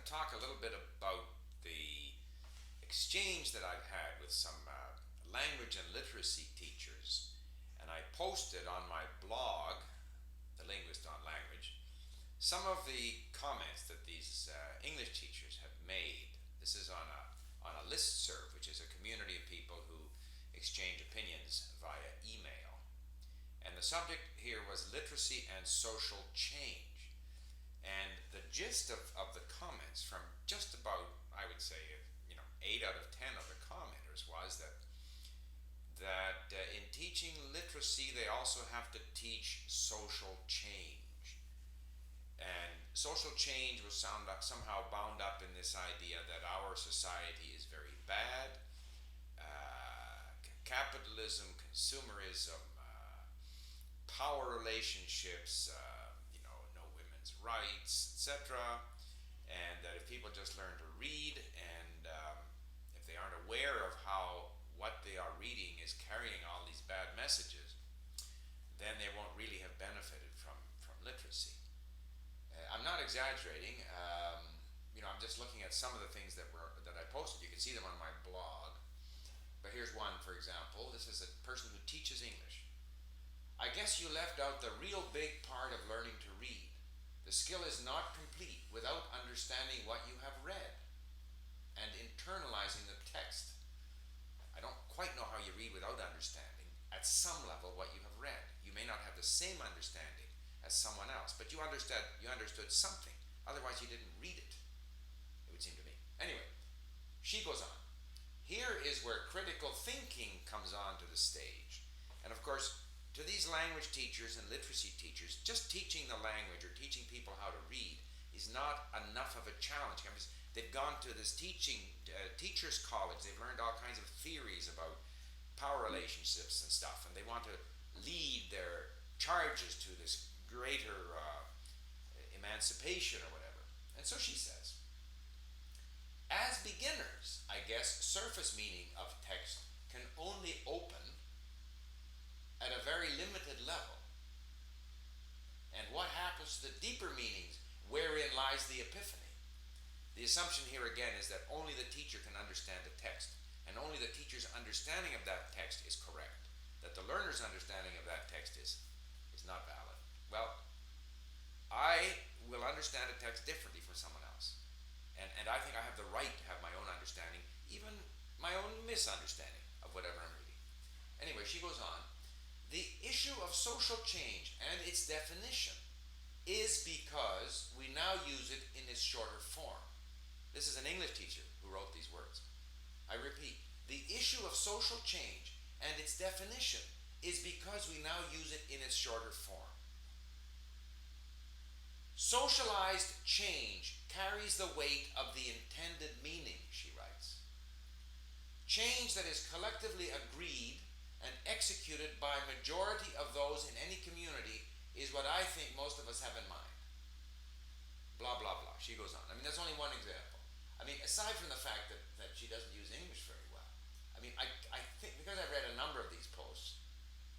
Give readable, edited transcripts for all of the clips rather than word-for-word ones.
talk a little bit about the exchange that I've had with some language and literacy teachers. And I posted on my blog, The Linguist on Language, some of the comments that these English teachers have made. This is on a listserv, which is a community of people who exchange opinions via email. And the subject here was literacy and social change. And the gist of the comments from just about, I would say, 8 out of 10 of the commenters was that in teaching literacy, they also have to teach social change. And social change was somehow bound up in this idea that our society is very bad. Capitalism, consumerism, power relationships, no women's rights, etc. And that if people just learn to read, and if they aren't aware of how what they are reading is carrying all these bad messages, then they won't really have benefited from literacy. I'm not exaggerating. I'm just looking at some of the things that I posted. You can see them on my blog. But here's one, for example. This is a person who teaches English. I guess you left out the real big part of learning to read. The skill is not complete without understanding what you have read and internalizing the text. I don't quite know how you read without understanding, at some level, what you have read. You may not have the same understanding as someone else, but you understood something. Otherwise, you didn't read it would seem to me. Anyway, she goes on. Here is where critical thinking comes onto the stage. And of course, to these language teachers and literacy teachers, just teaching the language or teaching people how to read is not enough of a challenge. They've gone to this teachers' college. They've learned all kinds of theories about power relationships and stuff, and they want to lead their charges to this greater emancipation or whatever. And so she says, as beginners, I guess surface meaning of text can only open at a very limited level. And what happens to the deeper meanings wherein lies the epiphany? The assumption here again is that only the teacher can understand the text, and only the teacher's understanding of that text is correct. That the learner's understanding of that text is not valid. Well, I will understand a text differently from someone else. And I think I have the right to have my own understanding, even my own misunderstanding of whatever I'm reading. Anyway, she goes on. The issue of social change and its definition is because we now use it in its shorter form. This is an English teacher who wrote these words. I repeat, the issue of social change and its definition is because we now use it in its shorter form. Socialized change carries the weight of the intended meaning, she writes. Change that is collectively agreed and executed by a majority of those in any community is what I think most of us have in mind. Blah, blah, blah. She goes on. That's only one example. Aside from the fact that she doesn't use English very well, I think, because I've read a number of these posts,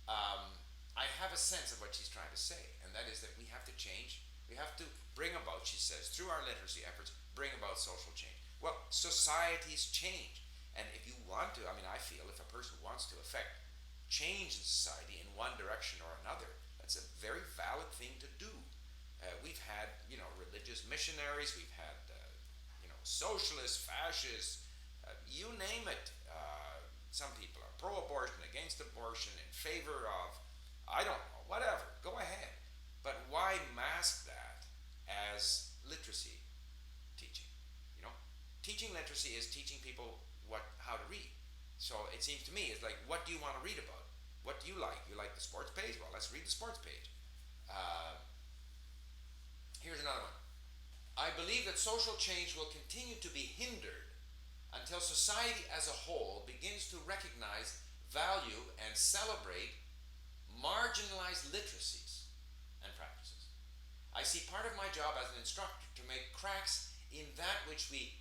I have a sense of what she's trying to say, and that is that we have to change. We have to bring about, she says, through our literacy efforts, bring about social change. Well, societies change. And if you want to, I feel if a person wants to affect change in society in one direction or another, that's a very valid thing to do. We've had, religious missionaries, we've had, socialists, fascists, you name it. Some people are pro-abortion, against abortion, in favor of, I don't know, whatever, go ahead. But why mask that as literacy teaching? Teaching literacy is teaching people how to read. So it seems to me, it's like, what do you want to read about? What do you like? You like the sports page? Well, let's read the sports page. Here's another one. I believe that social change will continue to be hindered until society as a whole begins to recognize, value, and celebrate marginalized literacies and practices. I see part of my job as an instructor to make cracks in that which we,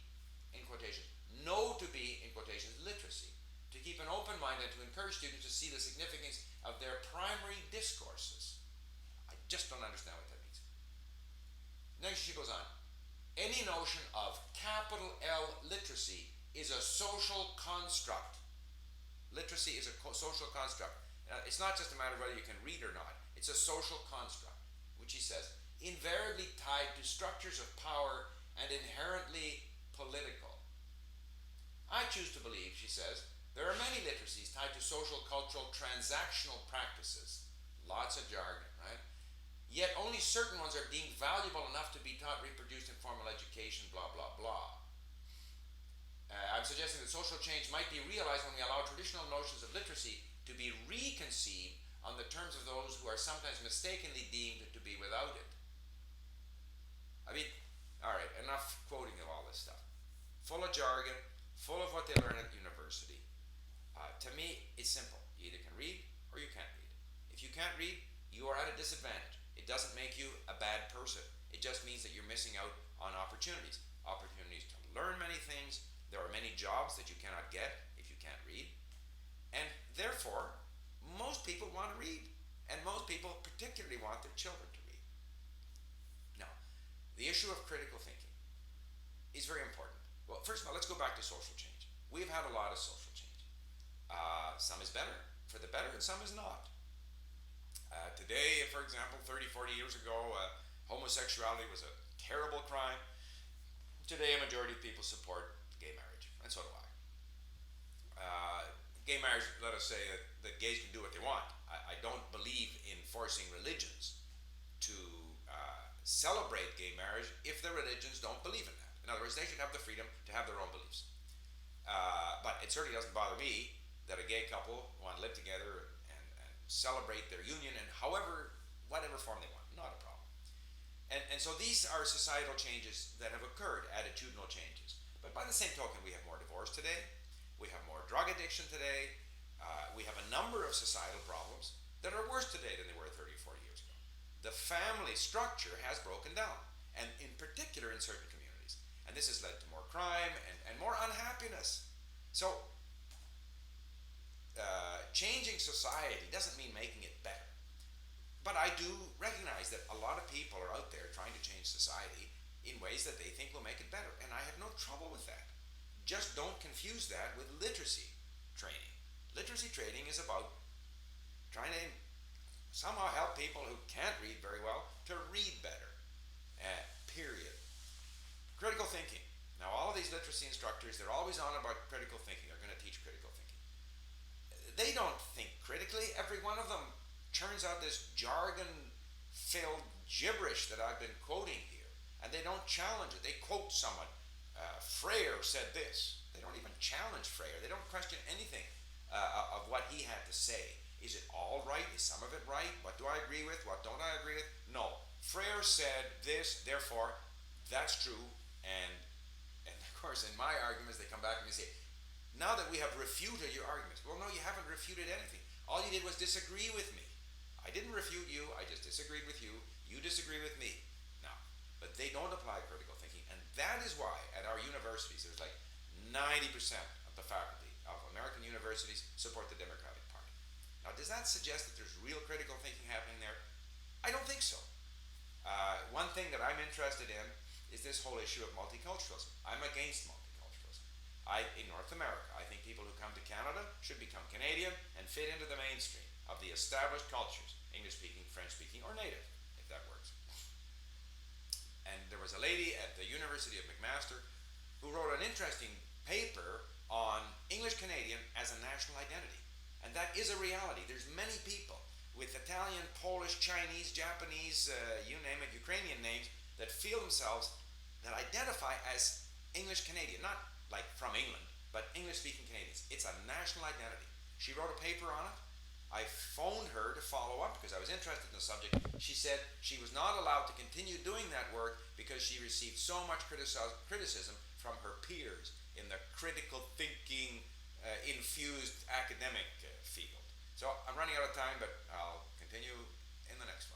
in quotations, know to be, in quotations, literacy, to keep an open mind and to encourage students to see the significance of their primary discourses. I just don't understand what that means. Next, she goes on. any notion of capital L literacy is a social construct. Literacy is a social construct. It's not just a matter of whether you can read or not. It's a social construct, which he says, invariably tied to structures of power and inherently political. I choose to believe, she says, there are many literacies tied to social, cultural, transactional practices. Lots of jargon, right? Yet only certain ones are deemed valuable enough to be taught, reproduced in formal education, blah, blah, blah. I'm suggesting that social change might be realized when we allow traditional notions of literacy to be reconceived on the terms of those who are sometimes mistakenly deemed to be without it. I mean, all right, enough quoting of all this stuff. Full of jargon, full of what they learn at university. To me, it's simple. You either can read or you can't read. If you can't read, you are at a disadvantage. It doesn't make you a bad person. It just means that you're missing out on opportunities. Opportunities to learn many things. There are many jobs that you cannot get if you can't read. And therefore, most people want to read. And most people particularly want their children to read. Now, the issue of critical thinking is very important. Well, first of all, let's go back to social change. We've had a lot of social change. Some is better, for the better, and some is not. Today, for example, 30, 40 years ago, homosexuality was a terrible crime. Today, a majority of people support gay marriage, and so do I. Gay marriage, let us say that gays can do what they want. I don't believe in forcing religions to celebrate gay marriage if the religions don't believe in that. In other words, they should have the freedom to have their own beliefs. But it certainly doesn't bother me that a gay couple want to live together and celebrate their union in whatever form they want. Not a problem. And so these are societal changes that have occurred, attitudinal changes. But by the same token, we have more divorce today. We have more drug addiction today. We have a number of societal problems that are worse today than they were 30 or 40 years ago. The family structure has broken down, and in particular in certain communities. And this has led to more crime and more unhappiness. So, changing society doesn't mean making it better. But I do recognize that a lot of people are out there trying to change society in ways that they think will make it better. And I have no trouble with that. Just don't confuse that with literacy training. Literacy training is about trying to somehow help people who can't read very well to read better. Period. Critical thinking. Now, all of these literacy instructors, they're always on about critical thinking. They're going to teach critical thinking. They don't think critically. Every one of them turns out this jargon-filled gibberish that I've been quoting here, and they don't challenge it. They quote someone. Freire said this. They don't even challenge Freire. They don't question anything of what he had to say. Is it all right? Is some of it right? What do I agree with? What don't I agree with? No. Freire said this, therefore, that's true. And of course, in my arguments, they come back and they say, now that we have refuted your arguments. Well, no, you haven't refuted anything. All you did was disagree with me. I didn't refute you. I just disagreed with you. You disagree with me. Now, but they don't apply critical thinking. And that is why at our universities, there's like 90% of the faculty of American universities support the Democratic Party. Now, does that suggest that there's real critical thinking happening there? I don't think so. One thing that I'm interested in is this whole issue of multiculturalism. I'm against multiculturalism. In North America, I think people who come to Canada should become Canadian and fit into the mainstream of the established cultures, English-speaking, French-speaking, or native, if that works. And there was a lady at the University of McMaster who wrote an interesting paper on English Canadian as a national identity. And that is a reality. There's many people with Italian, Polish, Chinese, Japanese, you name it, Ukrainian names that feel themselves, that identify as English Canadian, not like from England, but English-speaking Canadians. It's a national identity. She wrote a paper on it. I phoned her to follow up because I was interested in the subject. She said she was not allowed to continue doing that work because she received so much criticism from her peers in the critical thinking infused academic field. So I'm running out of time, but I'll continue in the next one.